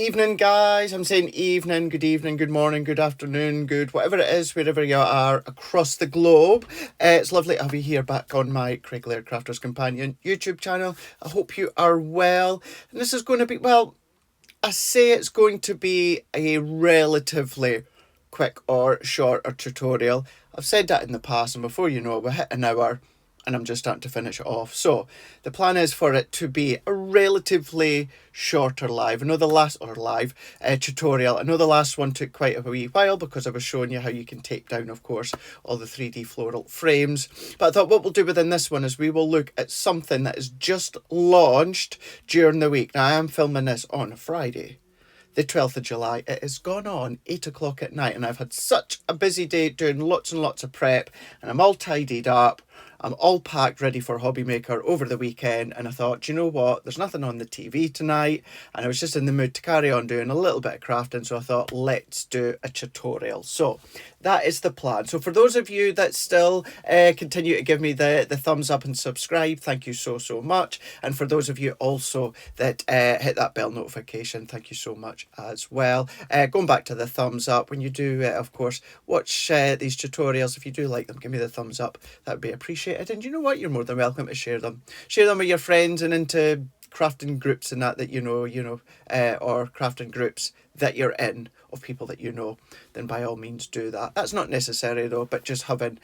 evening, guys. I'm saying evening, good morning, good afternoon, good whatever it is, wherever you are across the globe. It's lovely to have you here back on my Craig Laird Crafter's Companion YouTube channel. I hope you are well. And this is going to be, well, I say it's going to be a relatively quick or shorter tutorial. I've said that in the past, and before you know it, we're hit an hour and I'm just starting to finish it off. So the plan is for it to be a relatively shorter live. I know the last tutorial. I know the last one took quite a wee while because I was showing you how you can take down, of course, all the 3D floral frames. But I thought what we'll do within this one is we will look at something that is just launched during the week. Now I am filming this on a Friday, the 12th of July. It has gone on 8 o'clock at night and I've had such a busy day doing lots and lots of prep, and I'm all tidied up. I'm all packed ready for Hobby Maker over the weekend, and I thought, do you know what, there's nothing on the TV tonight, and I was just in the mood to carry on doing a little bit of crafting, so I thought, let's do a tutorial. So that is the plan. So for those of you that still continue to give me the thumbs up and subscribe, thank you so much. And for those of you also that hit that bell notification, thank you so much as well. Going back to the thumbs up, when you do of course watch these tutorials, if you do like them, give me the thumbs up. That would be appreciated. And you know what, you're more than welcome to share them with your friends and into crafting groups and that you know, or crafting groups that you're in of people that you know, then by all means do that. That's not necessary though, but just having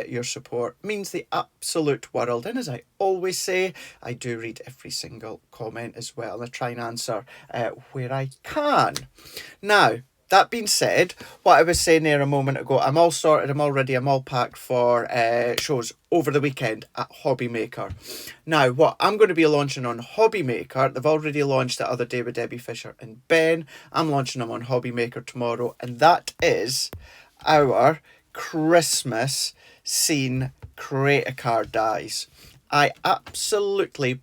your support means the absolute world. And as I always say, I do read every single comment as well, and I try and answer where I can. Now, that being said, what I was saying there a moment ago, I'm all sorted, I'm all ready, I'm all packed for shows over the weekend at Hobby Maker. Now, what I'm going to be launching on Hobby Maker, they've already launched the other day with Debbie Fisher and Ben. I'm launching them on Hobby Maker tomorrow, and that is our Christmas scene creator card dies. I absolutely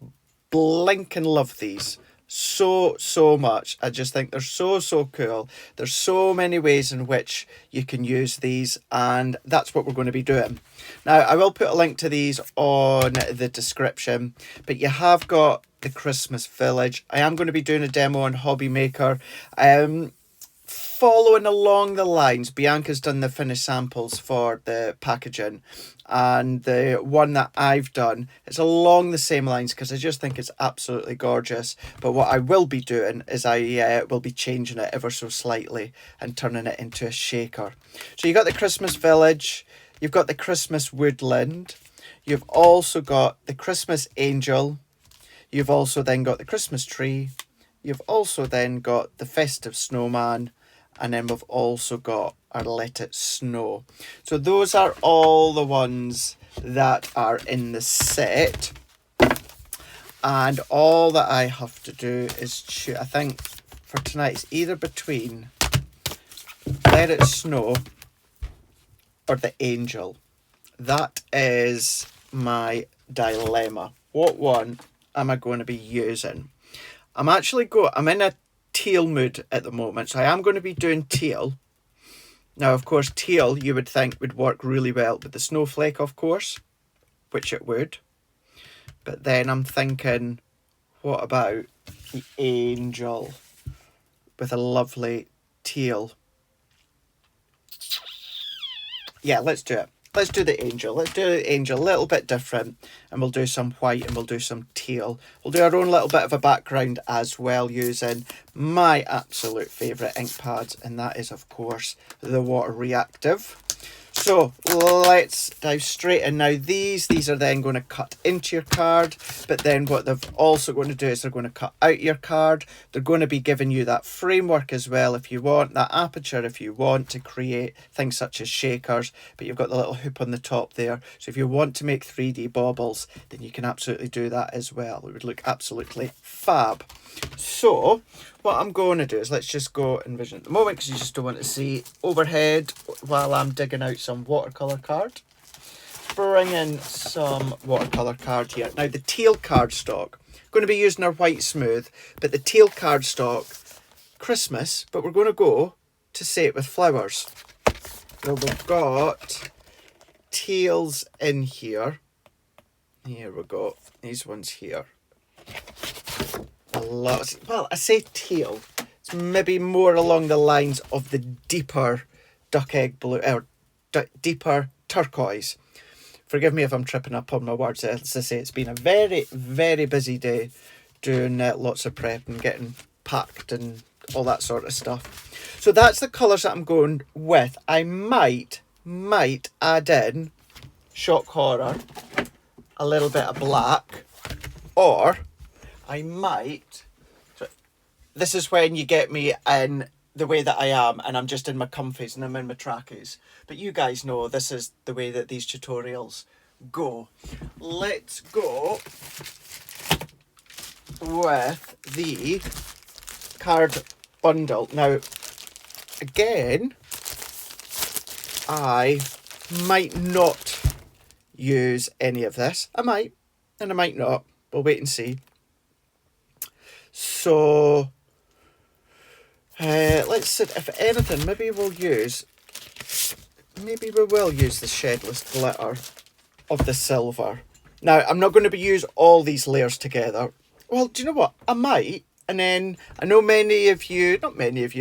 blinking love these so much. I just think they're so cool. There's so many ways in which you can use these, and that's what we're going to be doing. Now, I will put a link to these on the description, but you have got the Christmas Village. I am going to be doing a demo on Hobby Maker. Following along the lines, Bianca's done the finished samples for the packaging, and the one that I've done is along the same lines because I just think it's absolutely gorgeous. But what I will be doing is I will be changing it ever so slightly and turning it into a shaker. So you got the Christmas Village, you've got the Christmas Woodland, you've also got the Christmas Angel, you've also then got the Christmas Tree, you've also then got the Festive Snowman, and then we've also got our Let It Snow. So those are all the ones that are in the set. And all that I have to do is choose. I think for tonight it's either between Let It Snow or the Angel. That is my dilemma. What one am I going to be using? I'm in a teal mood at the moment, so I am going to be doing teal. Now, of course, teal you would think would work really well with the snowflake, of course, which it would. But then I'm thinking, what about the Angel with a lovely teal? Yeah, let's do it. Let's do the Angel. Let's do the Angel a little bit different, and we'll do some white and we'll do some teal. We'll do our own little bit of a background as well using my absolute favourite ink pads, and that is, of course, the Water Reactive. So let's dive straight in. Now these are then going to cut into your card, but then what they're also going to do is they're going to cut out your card. They're going to be giving you that framework as well if you want, that aperture if you want to create things such as shakers, but you've got the little hoop on the top there. So if you want to make 3D baubles, then you can absolutely do that as well. It would look absolutely fab. So what I'm going to do is let's just go Envision at the moment because you just don't want to see overhead while I'm digging out some watercolour card. Bring in some watercolour card here. Now the teal cardstock, going to be using our white smooth, but the teal cardstock, Christmas, but we're going to go to Say It With Flowers. So we've got teals in here. Here we go. These ones here. Well, I say teal. It's maybe more along the lines of the deeper duck egg blue, or deeper turquoise. Forgive me if I'm tripping up on my words. As I say, it's been a very, very busy day doing lots of prep and getting packed and all that sort of stuff. So that's the colours that I'm going with. I might add in shock horror, a little bit of black, or I might... This is when you get me in the way that I am and I'm just in my comfies and I'm in my trackies. But you guys know this is the way that these tutorials go. Let's go with the card bundle. Now, again, I might not use any of this. I might, and I might not. We'll wait and see. So, let's see, if anything, maybe we will use the Shedless Glitter of the silver. Now, I'm not going to be use all these layers together. Well, do you know what? I might. And then I know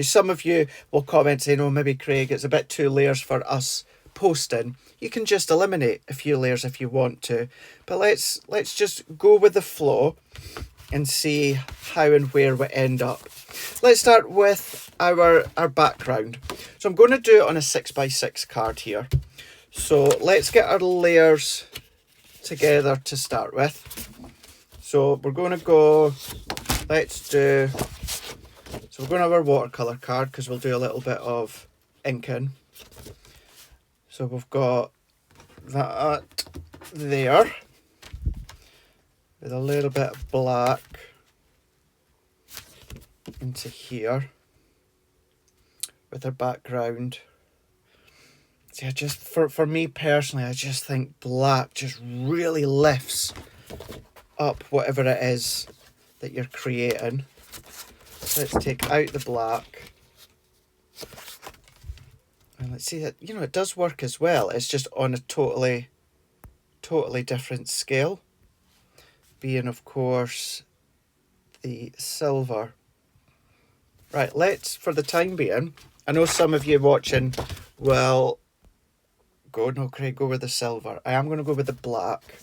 some of you will comment saying, oh, maybe Craig, it's a bit too layers for us posting. You can just eliminate a few layers if you want to. But let's just go with the flow and see how and where we end up. Let's start with our background. So I'm going to do it on a 6x6 card here. So let's get our layers together to start with. So we're going to go... So we're going to have our watercolour card because we'll do a little bit of inking. So we've got that there with a little bit of black into here with our background. See, I just, for me personally, I just think black just really lifts up whatever it is that you're creating. So let's take out the black. And let's see that, you know, it does work as well. It's just on a totally different scale. Being, of course, the silver. Right, let's, for the time being, I know some of you watching will go, no, Craig, go with the silver. I am going to go with the black.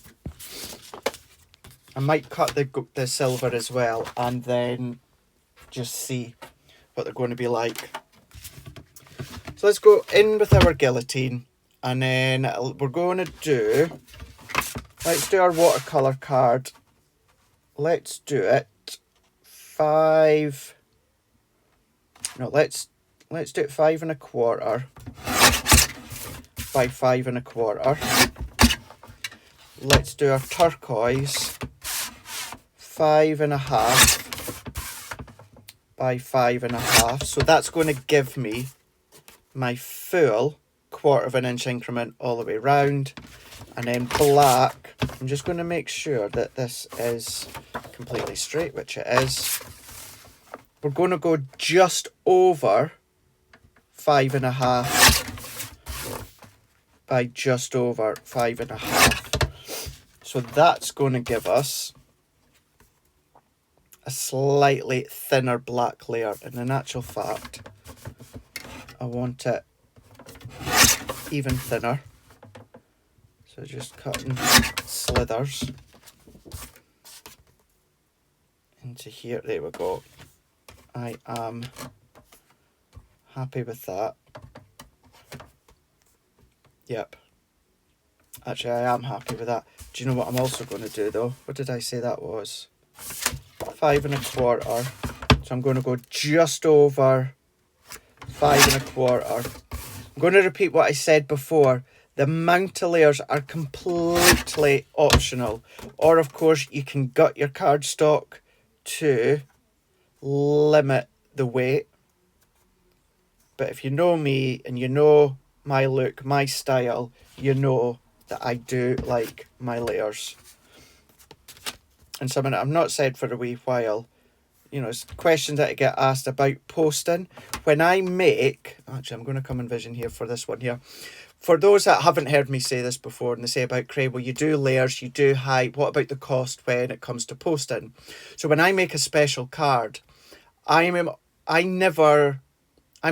I might cut the silver as well and then just see what they're going to be like. So let's go in with our guillotine, and then we're going to do, let's do our watercolour card. Let's do it let's do it 5 1/4 by 5 1/4. Let's do our turquoise 5 1/2 by 5 1/2. So that's going to give me my full 1/4 inch increment all the way round. And then black, I'm just going to make sure that this is completely straight, which it is. We're going to go just over 5 1/2 by just over 5 1/2. So that's going to give us a slightly thinner black layer. And in actual fact, I want it even thinner. So just cutting slithers into here. There we go. I am happy with that. Yep. Actually, I am happy with that. Do you know what I'm also going to do though? What did I say that was? 5 1/4. So I'm going to go just over 5 1/4. I'm going to repeat what I said before. The amount of layers are completely optional. Or of course you can gut your cardstock to limit the weight. But if you know me and you know my look, my style, you know that I do like my layers. And something I've not said for a wee while, you know, it's questions that I get asked about posting. When I make, actually I'm going to come in vision here for this one here. For those that haven't heard me say this before and they say about Craig, well, you do layers, you do height, what about the cost when it comes to posting? So when I make a special card, I'm I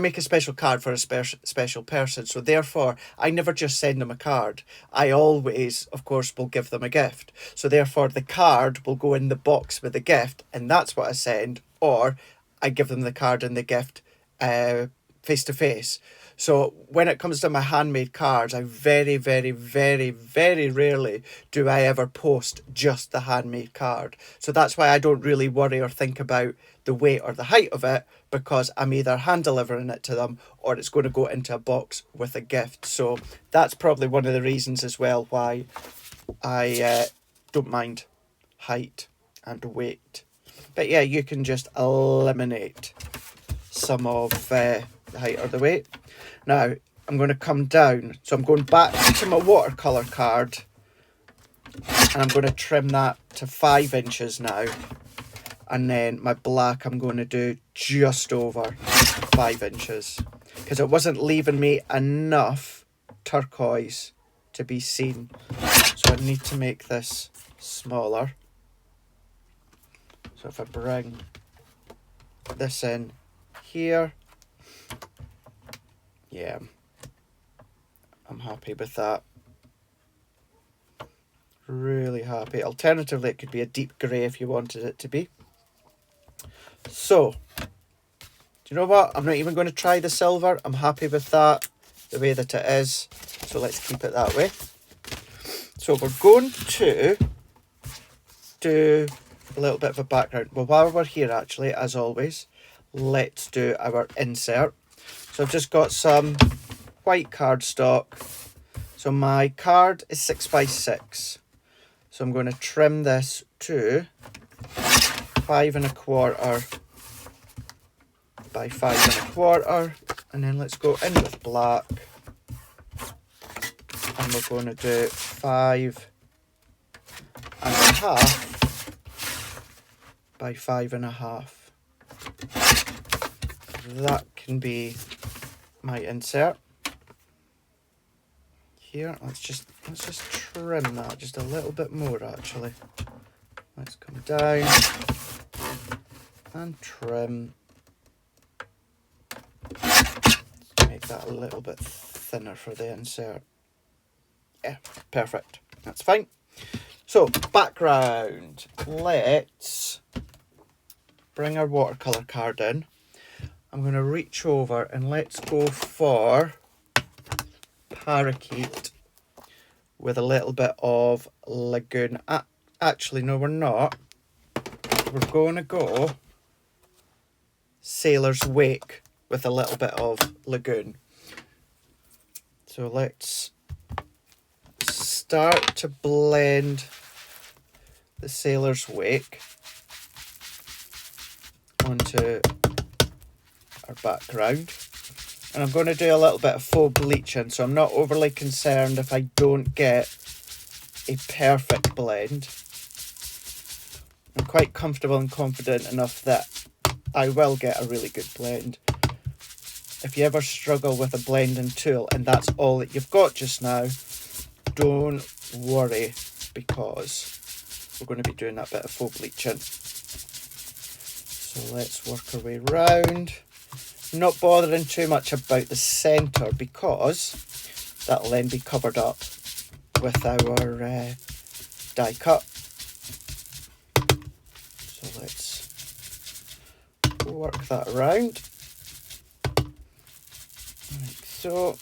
make a special card for a special person, so therefore I never just send them a card. I always, of course, will give them a gift. So therefore the card will go in the box with the gift, and that's what I send, or I give them the card and the gift face to face. So when it comes to my handmade cards, I very, very, very, very rarely do I ever post just the handmade card. So that's why I don't really worry or think about the weight or the height of it, because I'm either hand delivering it to them or it's going to go into a box with a gift. So that's probably one of the reasons as well why I don't mind height and weight. But yeah, you can just eliminate some of the height or the weight. Now I'm going to come down, so I'm going back to my watercolour card, and I'm going to trim that to 5 inches now, and then my black I'm going to do just over 5 inches, because it wasn't leaving me enough turquoise to be seen, so I need to make this smaller. So if I bring this in here, yeah, I'm happy with that. Really happy. Alternatively, it could be a deep grey if you wanted it to be. So, do you know what? I'm not even going to try the silver. I'm happy with that, the way that it is. So let's keep it that way. So we're going to do a little bit of a background. Well, while we're here, actually, as always, let's do our insert. So I've just got some white cardstock. So my card is 6x6. So I'm going to trim this to 5 1/4 by 5 1/4, and then let's go in with black, and we're going to do 5 1/2 by 5 1/2. That can be my insert. Here, let's just trim that just a little bit more, actually. Let's come down and trim. Let's make that a little bit thinner for the insert. Yeah, perfect. That's fine. So, background. Let's bring our watercolour card in. I'm going to reach over and let's go for parakeet with a little bit of lagoon. Actually, no, we're not. We're going to go sailor's wake with a little bit of lagoon. So let's start to blend the sailor's wake onto our background. And I'm going to do a little bit of faux bleaching, so I'm not overly concerned if I don't get a perfect blend. I'm quite comfortable and confident enough that I will get a really good blend. If you ever struggle with a blending tool and that's all that you've got just now, don't worry, because we're going to be doing that bit of faux bleaching. So let's work our way round. Not bothering too much about the centre, because that'll then be covered up with our die cut. So let's work that around like so.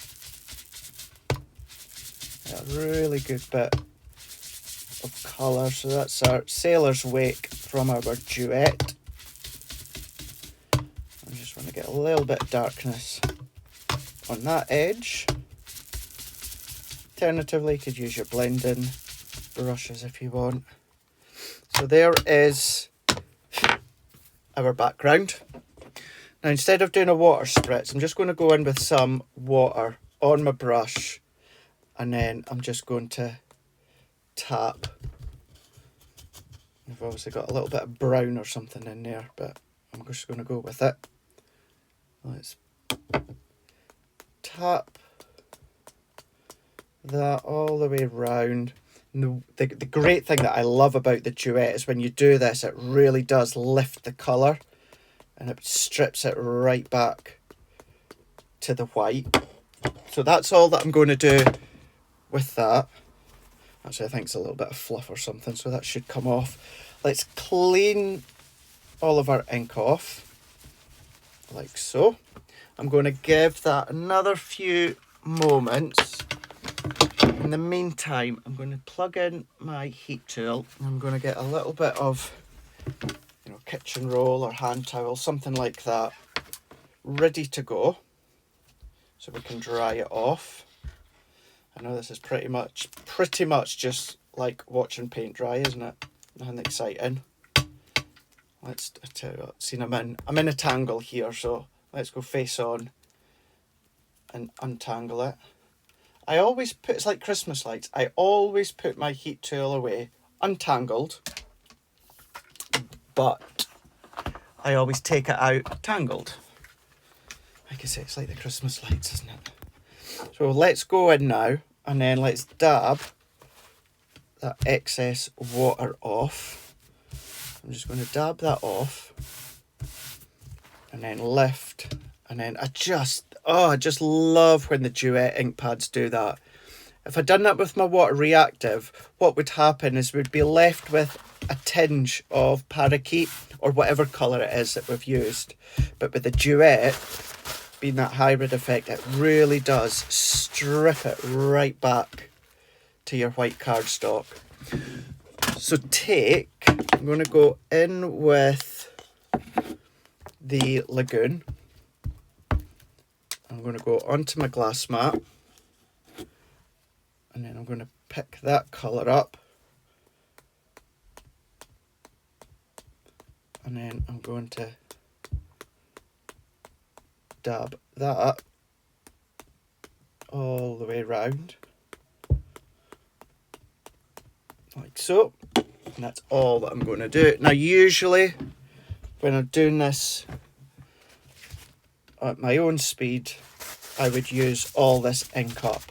A really good bit of colour. So that's our sailor's wake from our duet. I just want to get a little bit of darkness on that edge. Alternatively, you could use your blending brushes if you want. So there is our background. Now, instead of doing a water spritz, I'm just going to go in with some water on my brush, and then I'm just going to tap. I've obviously got a little bit of brown or something in there, but I'm just going to go with it. Let's tap that all the way round. The great thing that I love about the duet is when you do this, it really does lift the colour. and it strips it right back to the white. So that's all that I'm going to do with that. Actually, I think it's a little bit of fluff or something, so that should come off. Let's clean all of our ink off, like so. I'm going to give that another few moments. In the meantime, I'm going to plug in my heat tool, and I'm going to get a little bit of, kitchen roll or hand towel, something like that, ready to go, so we can dry it off. I know this is pretty much just like watching paint dry, isn't it? Nothing exciting. I tell you what, see, I'm in a tangle here, so let's go face on and untangle it. I always put, it's like Christmas lights, I always put my heat tool away untangled, but I always take it out tangled. Like I say, it's like the Christmas lights, isn't it? So let's go in now, and then let's dab that excess water off. I'm just going to dab that off, and then lift, and then adjust. Oh, I just love when the Duet ink pads do that. If I'd done that with my water reactive, what would happen is we'd be left with a tinge of parakeet or whatever colour it is that we've used. But with the Duet, being that hybrid effect, it really does strip it right back to your white cardstock. So I'm going to go in with the Lagoon. I'm going to go onto my glass mat, and then I'm going to pick that colour up, and then I'm going to dab that all the way round, like so. And that's all that I'm going to do. Now usually when I'm doing this at my own speed, I would use all this ink up.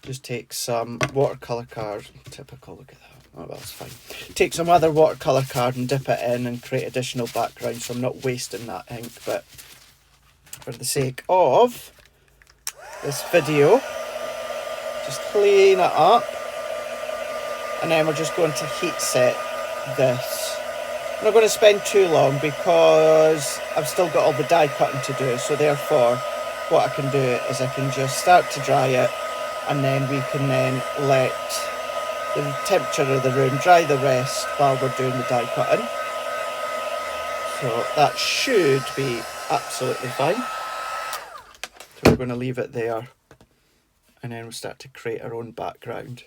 Just take some watercolour card, typical, look at that. Oh well, it's fine. Take some other watercolour card and dip it in and create additional background, so I'm not wasting that ink. But for the sake of this video, just clean it up, and then we're just going to heat set this. I'm not going to spend too long because I've still got all the die cutting to do, so therefore what I can do is I can just start to dry it, and then we can then let the temperature of the room dry the rest while we're doing the die cutting. So that should be absolutely fine. So we're going to leave it there, and then we'll start to create our own background.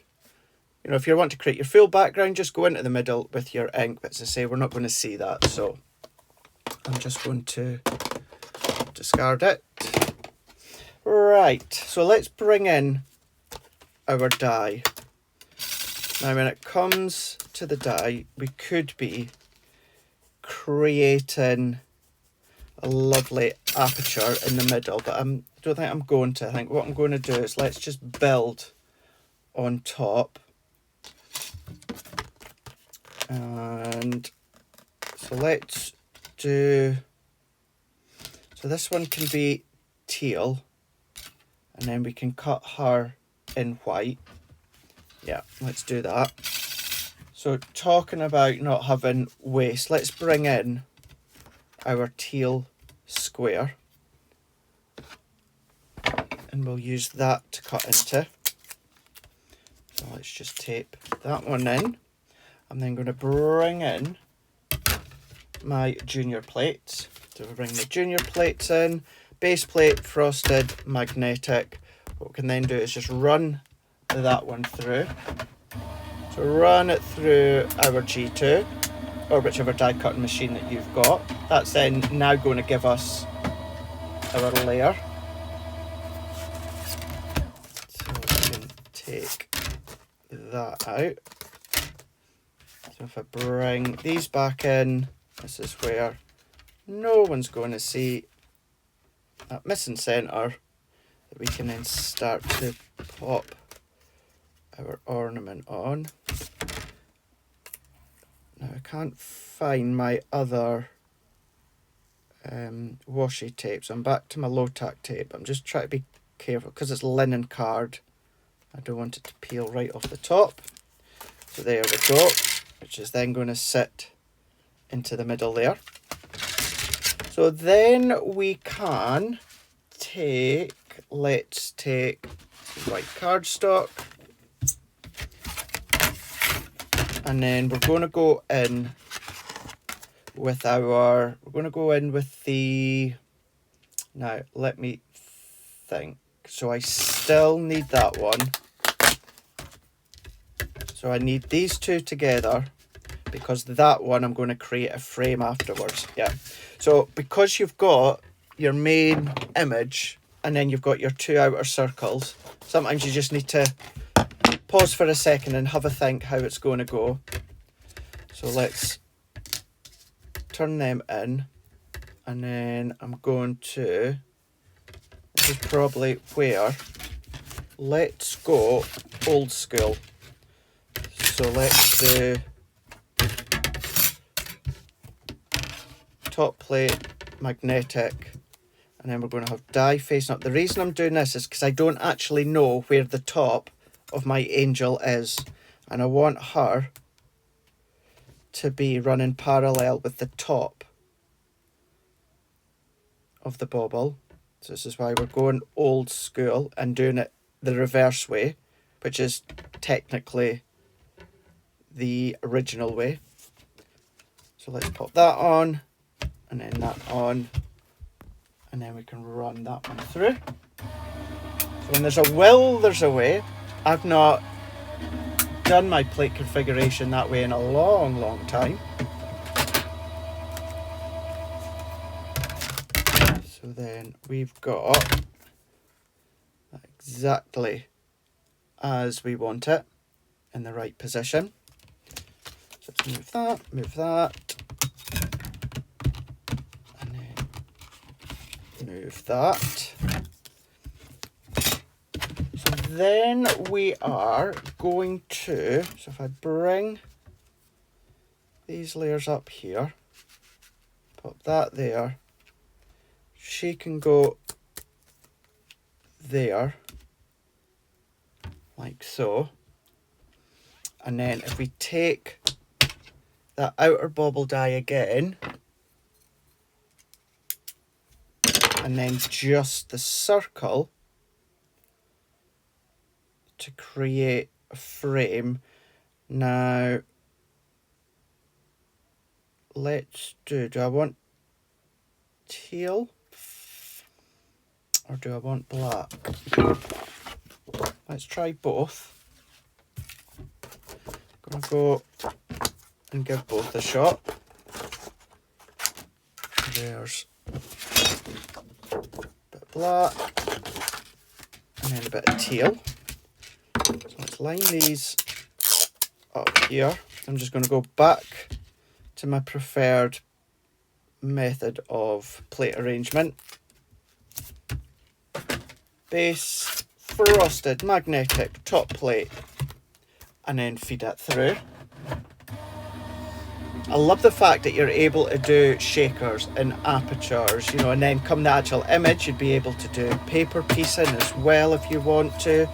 If you want to create your full background, just go into the middle with your ink, but as I say, we're not going to see that, so I'm just going to discard it. Right, so let's bring in our die. Now when it comes to the die, we could be creating a lovely aperture in the middle, but I don't think I'm going to. I think what I'm going to do is let's just build on top. And so let's do, so this one can be teal, and then we can cut her in white. Yeah, let's do that. So talking about not having waste, let's bring in our teal square, and we'll use that to cut into. So let's just tape that one in. I'm then going to bring in my junior plates. So we bring the junior plates in, base plate, frosted, magnetic. What we can then do is just run that one through. So run it through our G2, or whichever die cutting machine that you've got. That's then now going to give us our layer. So we can take that out. So if I bring these back in, this is where no one's going to see that missing centre, that we can then start to pop our ornament on. Now I can't find my other washi tape. So I'm back to my low tack tape. I'm just trying to be careful because it's linen card. I don't want it to peel right off the top. So there we go, which is then going to sit into the middle there. So then we can take, let's take white cardstock, and then we're going to go in with our, now let me think. So I still need that one. So I need these two together because that one I'm going to create a frame afterwards. Yeah. So because you've got your main image and then you've got your two outer circles, sometimes you just need to pause for a second and have a think how it's going to go. So let's turn them in, and then I'm going to, this is probably where, let's go old school. So let's do top plate, magnetic, and then we're going to have die facing up. The reason I'm doing this is because I don't actually know where the top of my angel is, and I want her to be running parallel with the top of the bauble. So this is why we're going old school and doing it the reverse way, which is technically the original way. So let's pop that on, and then that on, and then we can run that one through. So when there's a will, there's a way. I've not done my plate configuration that way in a long time. So then we've got exactly as we want it in the right position. So let's move that, and then move that. So then we are going to, so if I bring these layers up here, pop that there, she can go there, like so. And then if we take that outer bauble die again, and then just the circle to create a frame. Now, let's do I want teal or do I want black? Let's try both. I'm gonna go and give both a shot. There's a bit of black and then a bit of teal. So let's line these up here. I'm just going to go back to my preferred method of plate arrangement. Base, frosted, magnetic, top plate, and then feed it through. I love the fact that you're able to do shakers and apertures, you know, and then come the actual image, you'd be able to do paper piecing as well if you want to.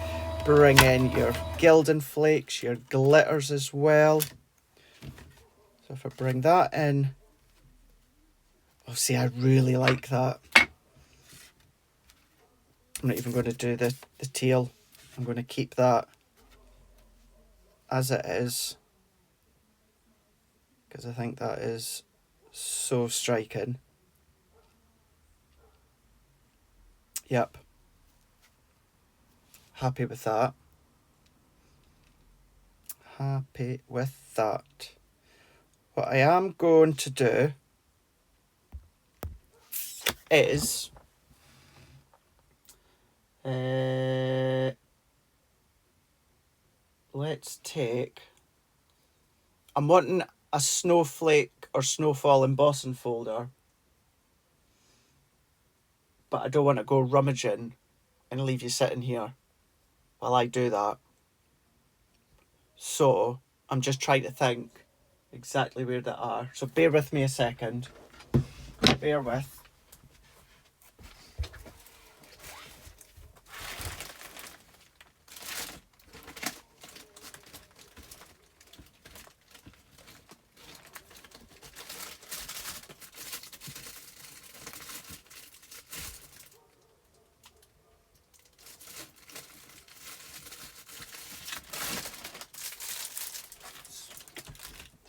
Bring in your gilding flakes, your glitters as well. So if I bring that in, oh, see, I really like that. I'm not even going to do the teal. I'm going to keep that as it is, because I think that is so striking. Yep. Happy with that. Happy with that. What I am going to do is let's take, I'm wanting a snowflake or snowfall embossing folder, but I don't want to go rummaging and leave you sitting here while I do that. So I'm just trying to think exactly where they are. So bear with me a second. Bear with.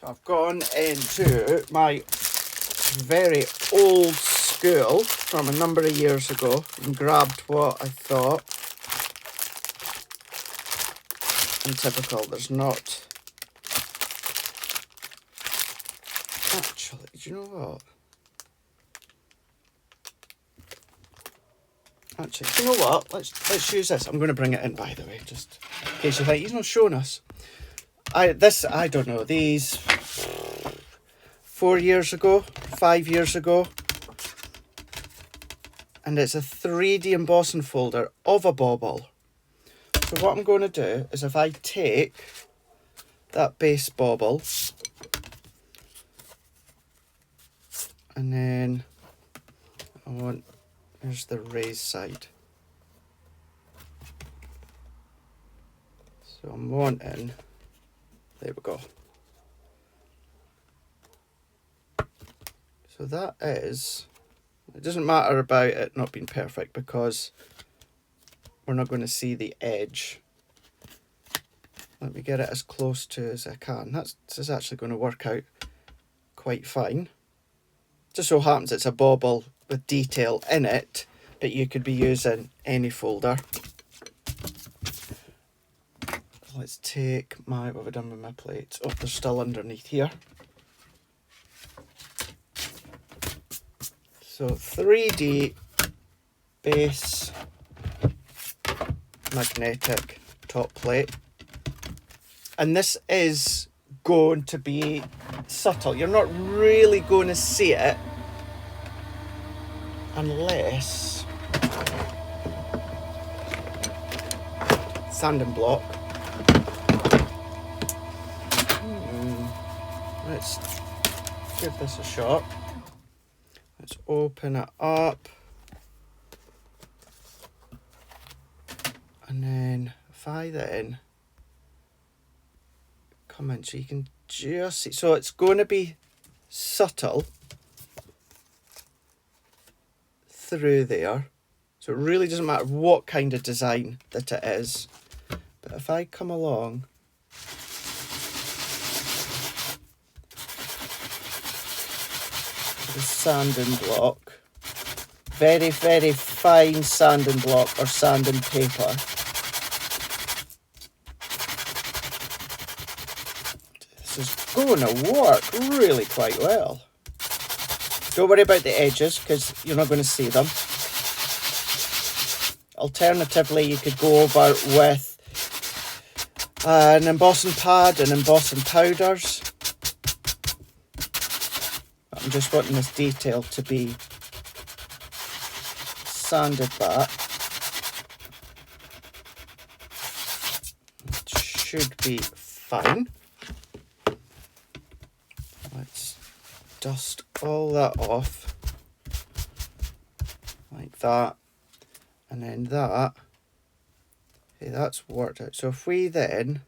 I've gone into my very old school from a number of years ago and grabbed what I thought. In typical, there's not. Actually, do you know what? Actually, do you know what? Let's use this. I'm going to bring it in, by the way, just in case you think he's not showing us. I don't know, these 4 years ago, 5 years ago. And it's a 3D embossing folder of a bauble. So what I'm going to do is if I take that base bauble and then there's the raised side. So I'm wanting, there we go. So that is, it doesn't matter about it not being perfect because we're not going to see the edge. Let me get it as close to as I can. This is actually going to work out quite fine. Just so happens it's a bauble with detail in it, but you could be using any folder. Let's take my, what have I done with my plates? Oh, they're still underneath here. So 3D base magnetic top plate. And this is going to be subtle. You're not really going to see it unless sanding block. Let's give this a shot. Let's open it up. And then if I then come in so you can just see. So it's going to be subtle through there. So it really doesn't matter what kind of design that it is. But if I come along the sanding block, very, very fine sanding block or sanding paper. This is going to work really quite well. Don't worry about the edges because you're not going to see them. Alternatively, you could go over with an embossing pad and embossing powders. I'm just wanting this detail to be sanded back. It should be fine. Let's dust all that off like that, and then that. Okay, that's worked out. So if we then,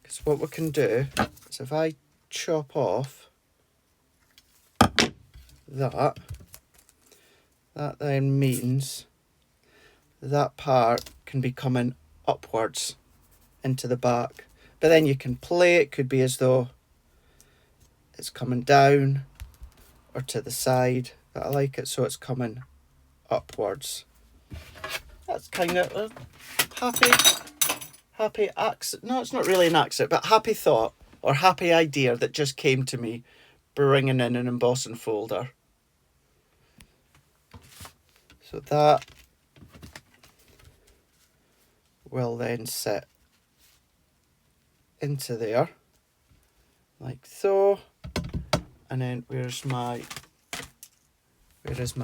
because what we can do is if I chop off that then means that part can be coming upwards into the back. But then you can play it, could be as though it's coming down or to the side. But I like it so it's coming upwards. That's kind of a happy accident. No, it's not really an accident, but happy thought or happy idea that just came to me bringing in an embossing folder. So that will then sit into there, like so. And then where is my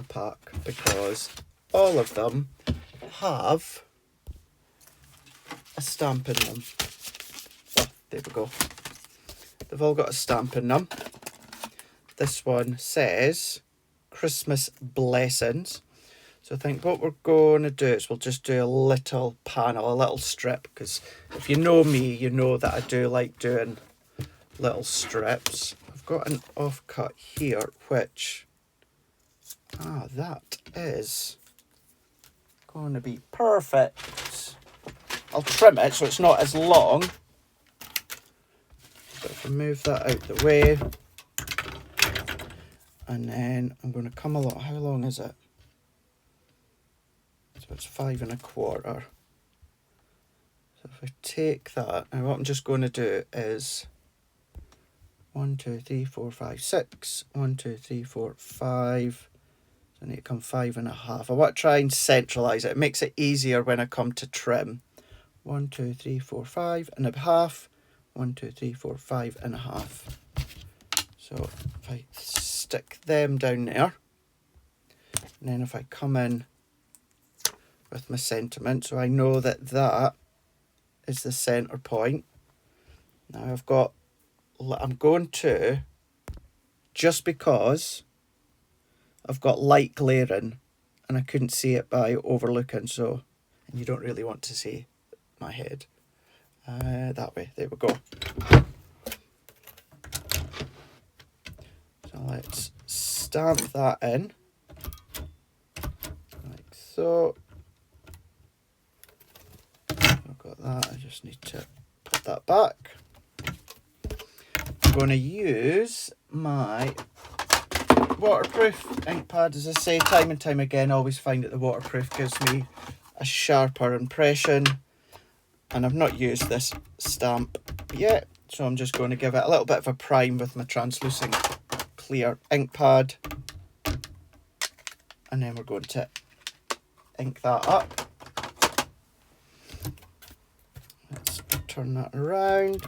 pack? Because all of them have a stamp in them. Oh, there we go. They've all got a stamp in them. This one says Christmas Blessings. So I think what we're going to do is we'll just do a little panel, a little strip, because if you know me, you know that I do like doing little strips. I've got an offcut here, which, that is going to be perfect. I'll trim it so it's not as long. But if move that out the way. And then I'm going to come along. How long is it? So it's 5 1/4. So if I take that, and what I'm just going to do is 1, 2, 3, 4, 5, 6. 1, 2, 3, 4, 5. So I need to come 5 1/2. I want to try and centralise it. It makes it easier when I come to trim. 1, 2, 3, 4, 5 1/2. 1, 2, 3, 4, 5 1/2. So if I stick them down there, and then if I come in with my sentiment, so I know that that is the centre point. Now I'm going to, just because I've got light glaring and I couldn't see it by overlooking, so, and you don't really want to see my head. That way, there we go. So let's stamp that in, like so. I've got that, I just need to put that back. I'm going to use my waterproof ink pad. As I say time and time again, I always find that the waterproof gives me a sharper impression, and I've not used this stamp yet, so I'm just going to give it a little bit of a prime with my translucent clear ink pad, and then we're going to ink that up. Let's turn that around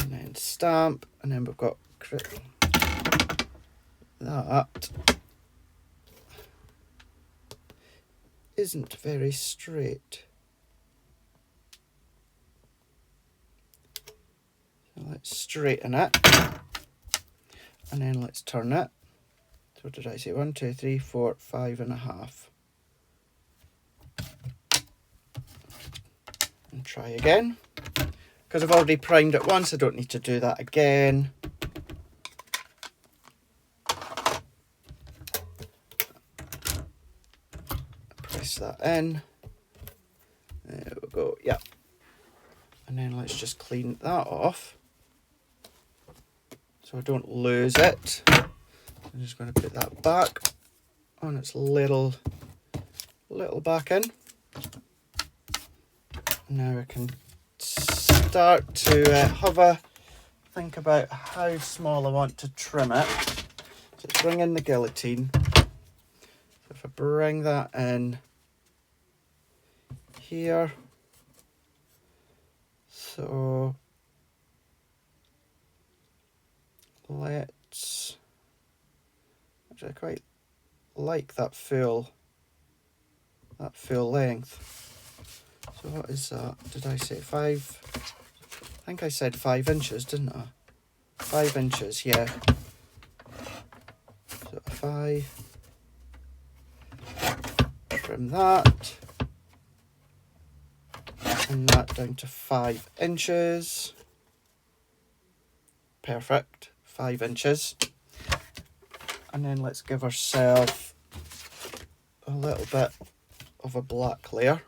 and then stamp, and then we've got that isn't very straight. So let's straighten it, and then let's turn it. So what did I say? 1, 2, 3, 4, 5 1/2. And try again. Because I've already primed it once, I don't need to do that again. Press that in. There we go, yeah. And then let's just clean that off so I don't lose it. I'm just going to put that back on its little back in. Now I can start to have a think about how small I want to trim it. So let's bring in the guillotine. So if I bring that in here, so let's, actually I quite like that full length. So what is that? Did I say 5? I think I said 5 inches, didn't I? 5 inches, yeah. So 5. Trim that. And that down to 5 inches. Perfect. 5 inches. And then let's give ourselves a little bit of a black layer.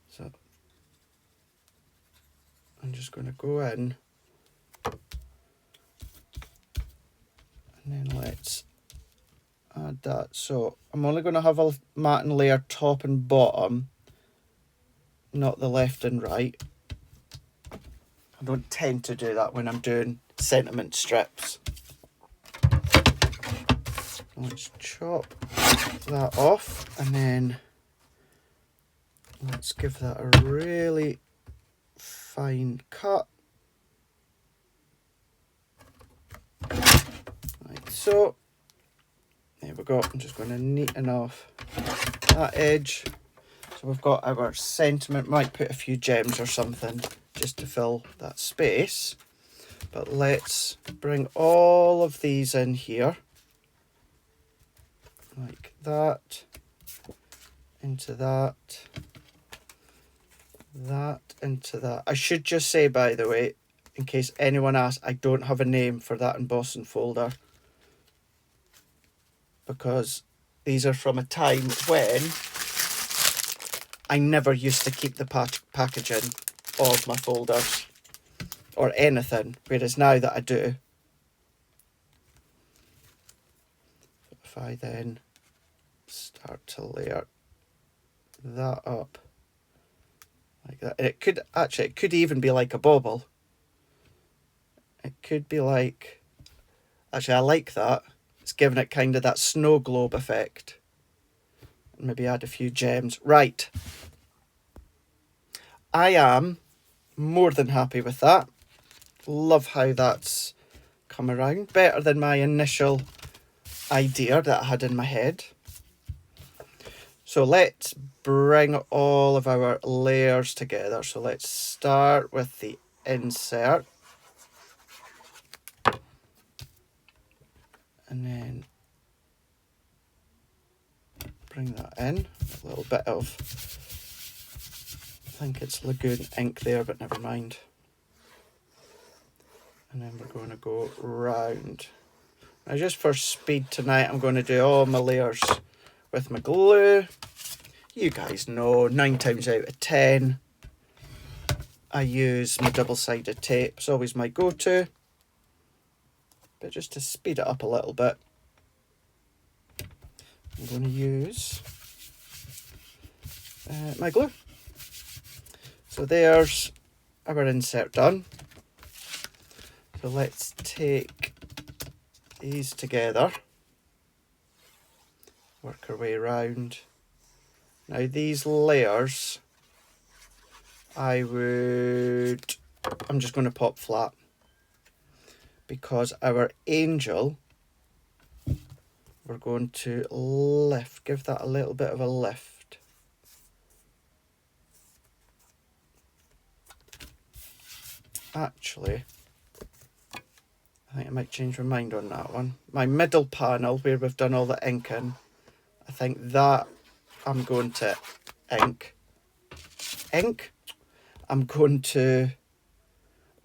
So I'm just going to go in, and then let's add that. So I'm only going to have a matting layer top and bottom, not the left and right. I don't tend to do that when I'm doing sentiment strips. Let's chop that off, and then let's give that a really fine cut, like so. There we go. I'm just going to neaten off that edge. So we've got our sentiment. Might put a few gems or something just to fill that space. But let's bring all of these in here, like that, into that, that into that. I should just say, by the way, in case anyone asks, I don't have a name for that embossing folder, because these are from a time when I never used to keep the packaging of my folders. or anything. Whereas now that I do, if I then start to layer that up like that, and it could even be like a bauble. It could be like, actually I like that. It's giving it kind of that snow globe effect. Maybe add a few gems. Right. I am more than happy with that. Love how that's come around. Better than my initial idea that I had in my head. So let's bring all of our layers together. So let's start with the insert. And then bring that in. A little bit of, I think it's Lagoon ink there, but never mind. And then we're going to go round. Now just for speed tonight, I'm going to do all my layers with my glue. You guys know 9 times out of 10 I use my double-sided tape. It's always my go-to. But just to speed it up a little bit, I'm going to use my glue. So there's our insert done. So let's take these together, work our way around. Now these layers, I'm just going to pop flat, because our angel, we're going to lift, give that a little bit of a lift. Actually, I think I might change my mind on that one. My middle panel, where we've done all the inking, I think that I'm going to I'm going to,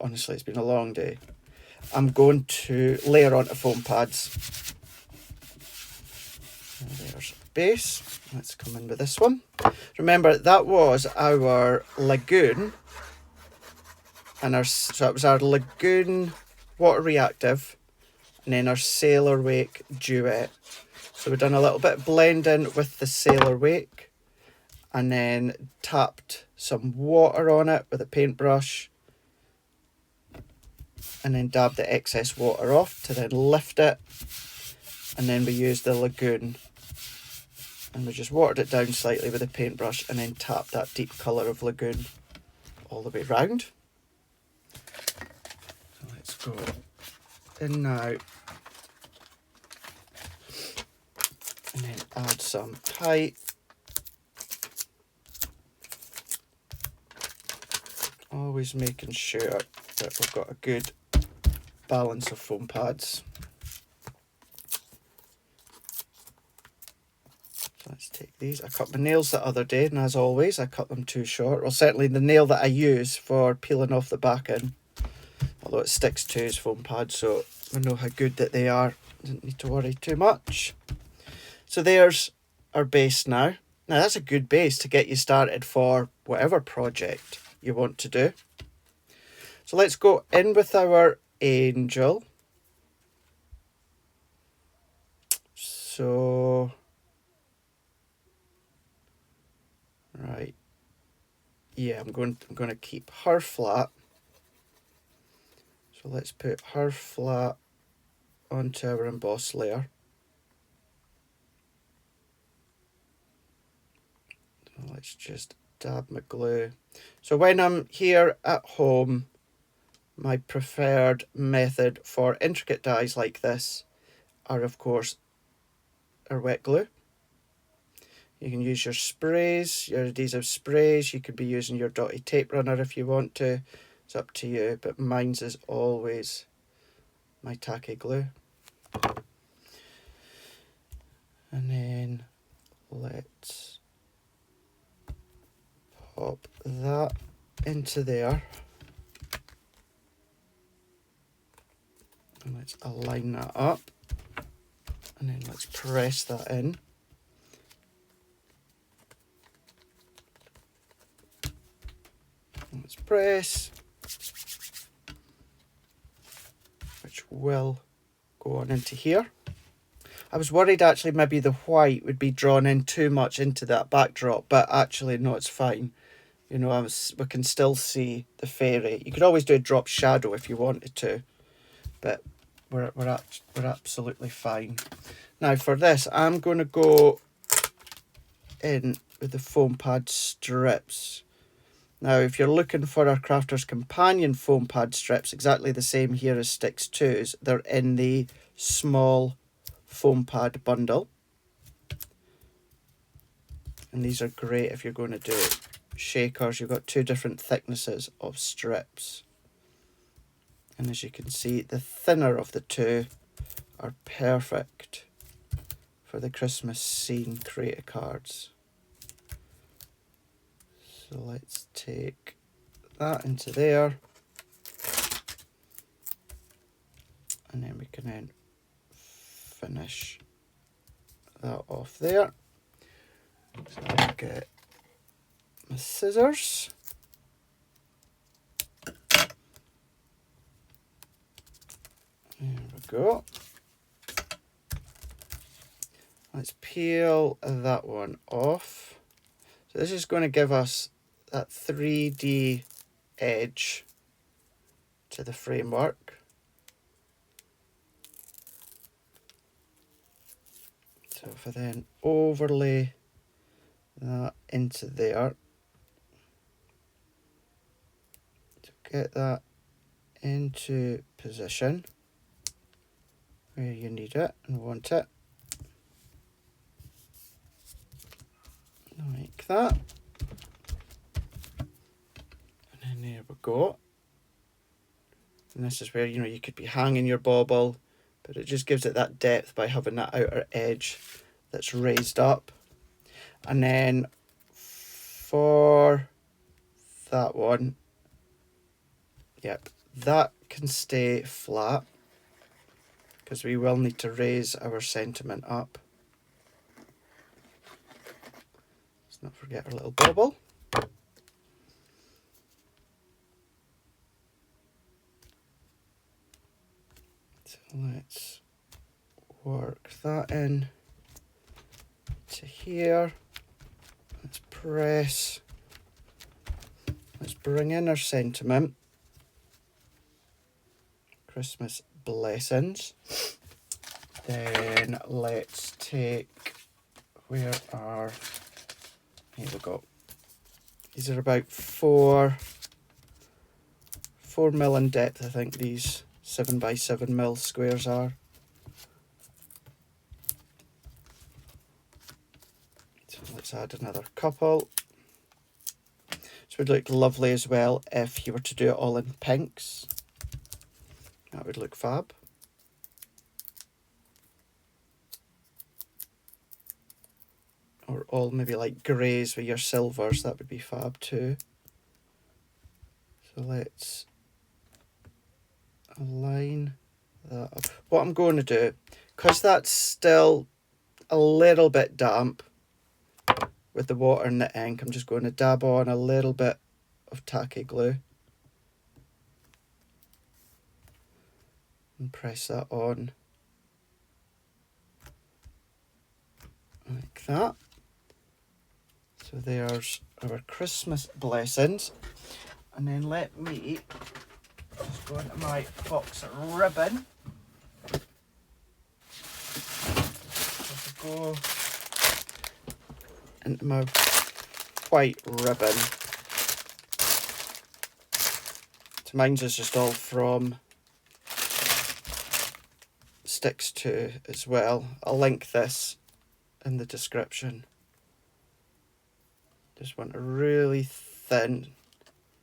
honestly it's been a long day, I'm going to layer onto foam pads. And there's base. Let's come in with this one. Remember, that was our Lagoon, and so it was our Lagoon water reactive, and then our Sailor Wake Duet. So we've done a little bit of blending with the Sailor Wake, and then tapped some water on it with a paintbrush, and then dabbed the excess water off to then lift it, and then we used the Lagoon, and we just watered it down slightly with a paintbrush, and then tapped that deep colour of Lagoon all the way round. So let's go in now, and then add some height. Always making sure that we've got a good balance of foam pads. So let's take these. I cut my nails the other day, and as always I cut them too short. Well, certainly the nail that I use for peeling off the back end, although it sticks to his foam pad, so we know how good that they are. Didn't need to worry too much. So there's our base now. Now that's a good base to get you started for whatever project you want to do. So let's go in with our angel. So, right, yeah, I'm going to keep her flat. So let's put her flat onto our emboss layer. So let's just dab my glue. So when I'm here at home, my preferred method for intricate dies like this are, of course, our wet glue. You can use your sprays, your adhesive sprays. You could be using your dotty tape runner if you want to. It's up to you, but mine's is always my tacky glue. And then let's pop that into there. And let's align that up. And then let's press that in. Let's press. will go on into here. I was worried actually maybe the white would be drawn in too much into that backdrop, but actually no, it's fine. You know, we can still see the fairy. You could always do a drop shadow if you wanted to, but we're absolutely fine. Now for this, I'm going to go in with the foam pad strips. Now if you're looking for our Crafter's Companion foam pad strips, exactly the same here as Sticks 2's, they're in the small foam pad bundle. And these are great if you're going to do shakers. You've got two different thicknesses of strips. And as you can see, the thinner of the two are perfect for the Christmas scene creator cards. So let's take that into there. And then we can then finish that off there. So I'll get my scissors. There we go. Let's peel that one off. So this is going to give us that 3D edge to the framework. So if I then overlay that into there, to get that into position where you need it and want it, like that, and then there we go. And this is where, you know, you could be hanging your bauble, but it just gives it that depth by having that outer edge that's raised up. And then for that one, yep, that can stay flat because we will need to raise our sentiment up. Let's not forget our little bauble. So let's work that in to here. Let's press. Let's bring in our sentiment. Christmas blessings. Then let's take, where are, here we go. These are about 4 mil in depth, I think these 7x7 mil squares are. So let's add another couple. This would look lovely as well if you were to do it all in pinks. That would look fab. Or all maybe like greys with your silvers, that would be fab too. So let's align that up. What I'm going to do, because that's still a little bit damp with the water and the ink, I'm just going to dab on a little bit of tacky glue and press that on like that. So there's our Christmas blessings. And then let me just go into my box of ribbon. Just go into my white ribbon. So mine's is just all from Sticks 2 as well. I'll link this in the description. Just want a really thin,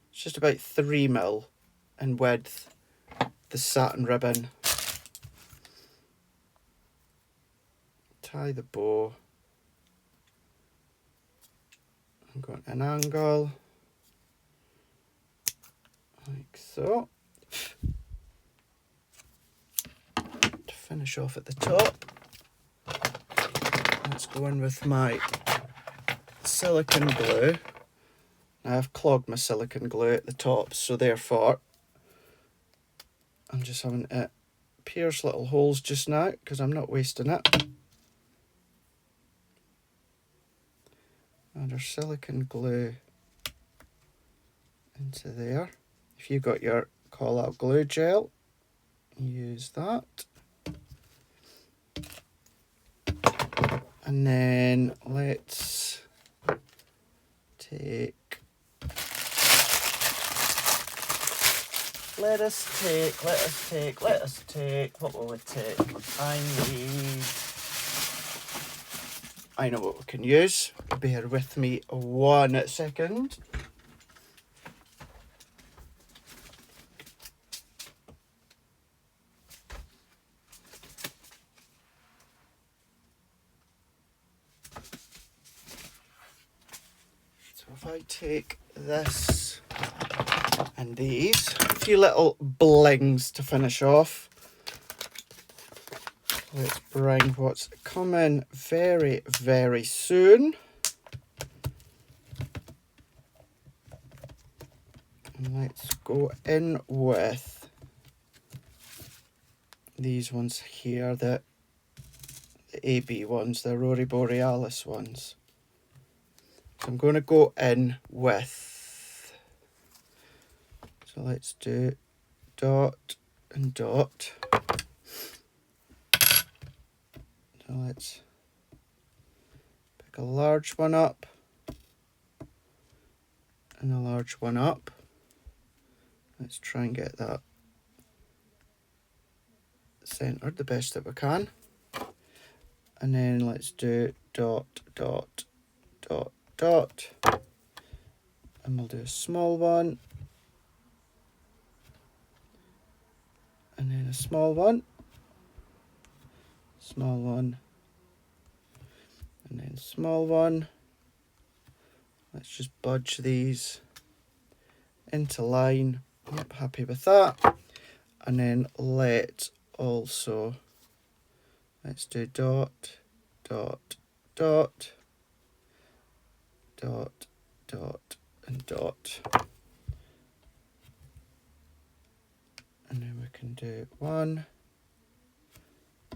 it's just about 3 mil in width, the satin ribbon. Tie the bow. I'm going an angle, like so. To finish off at the top, let's go in with my silicone glue. Now I've clogged my silicone glue at the top, so therefore I'm just having to pierce little holes just now because I'm not wasting it. And our silicone glue into there. If you've got your call-out glue gel, use that. And then let's take, let us take, what will we take? I know what we can use. Bear with me 1 second. So if I take this and these, a few little blings to finish off. Let's bring what's coming very, very soon. And let's go in with these ones here, the AB ones, the Aurora Borealis ones. So I'm going to go in with, so let's do dot and dot. So let's pick a large one up and a large one up. Let's try and get that centered the best that we can. And then let's do dot, dot, dot, dot. And we'll do a small one. And then a small one. Small one. And then small one. Let's just budge these into line. Yep, happy with that. And then let's do dot, dot, dot, dot, dot, and dot. And then we can do 1,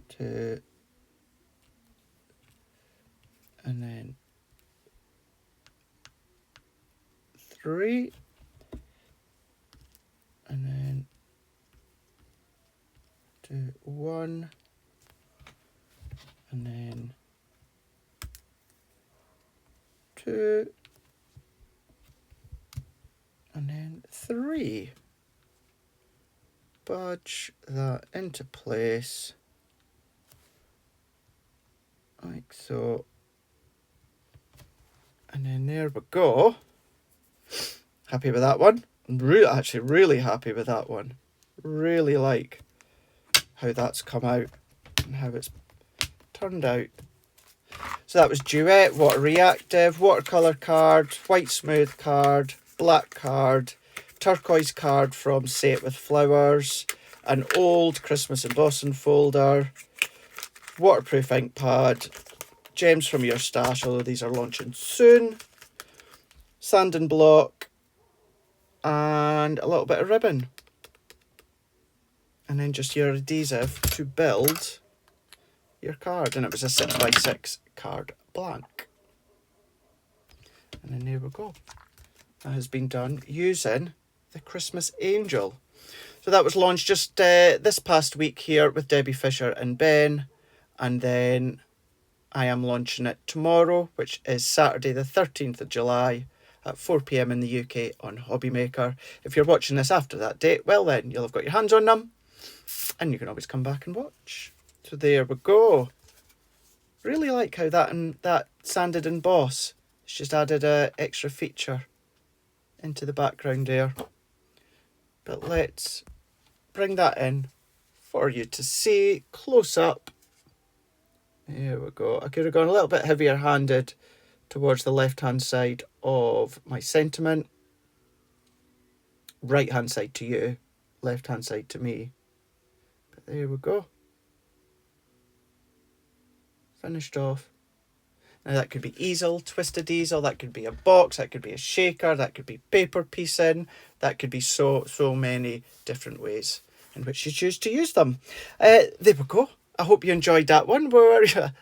2, and then 3, and then do 1, and then 2, and then 3. Budge that into place like so, and then there we go. Happy with that one. Actually really happy with that one. Really like how that's come out and how it's turned out. So that was Duet, Water Reactive, Watercolour card, White Smooth card, Black card, Turquoise card from Say It With Flowers, an old Christmas embossing folder, waterproof ink pad, gems from your stash, although these are launching soon, sanding block, and a little bit of ribbon. And then just your adhesive to build your card. And it was a 6x6 card blank. And then there we go. That has been done using the Christmas Angel. So that was launched just this past week here with Debbie Fisher and Ben. And then I am launching it tomorrow, which is Saturday the 13th of July at 4 p.m. in the UK on Hobby Maker. If you're watching this after that date, well then, you'll have got your hands on them. And you can always come back and watch. So there we go. Really like how that sanded emboss. It's just added a extra feature into the background there. But let's bring that in for you to see close up. There we go. I could have gone a little bit heavier handed towards the left hand side of my sentiment. Right hand side to you, left hand side to me. But there we go. Finished off. Now that could be easel, twisted easel, that could be a box, that could be a shaker, that could be paper piecing, that could be so many different ways. in which you choose to use them. There we go. I hope you enjoyed that one. We're a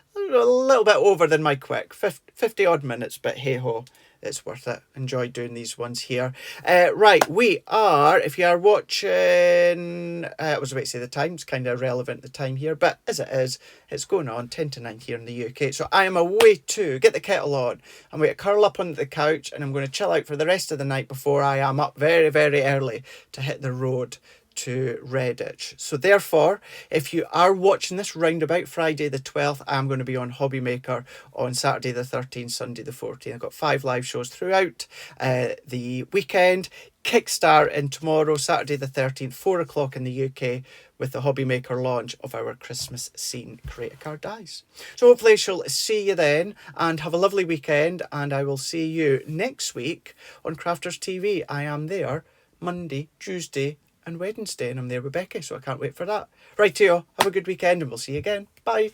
little bit over than my quick, 50 odd minutes, but hey ho, it's worth it. Enjoy doing these ones here. Right, we are, if you are watching, I was about to say the time, it's kind of irrelevant the time here, but as it is, it's going on 10 to 9 here in the UK. So I am away to get the kettle on. I'm going to curl up on the couch and I'm going to chill out for the rest of the night before I am up very, very early to hit the road to Redditch. So therefore, if you are watching this round about Friday the 12th, I'm going to be on Hobby Maker on Saturday the 13th, Sunday the 14th. I've got 5 live shows throughout the weekend. Kickstart in tomorrow, Saturday the 13th, 4 o'clock in the UK, with the Hobby Maker launch of our Christmas scene Create a Card Dies. So hopefully I shall see you then, and have a lovely weekend, and I will see you next week on Crafters TV. I am there Monday, Tuesday and Wednesday, and I'm there with Becky, so I can't wait for that. Right, Theo, have a good weekend and we'll see you again. Bye.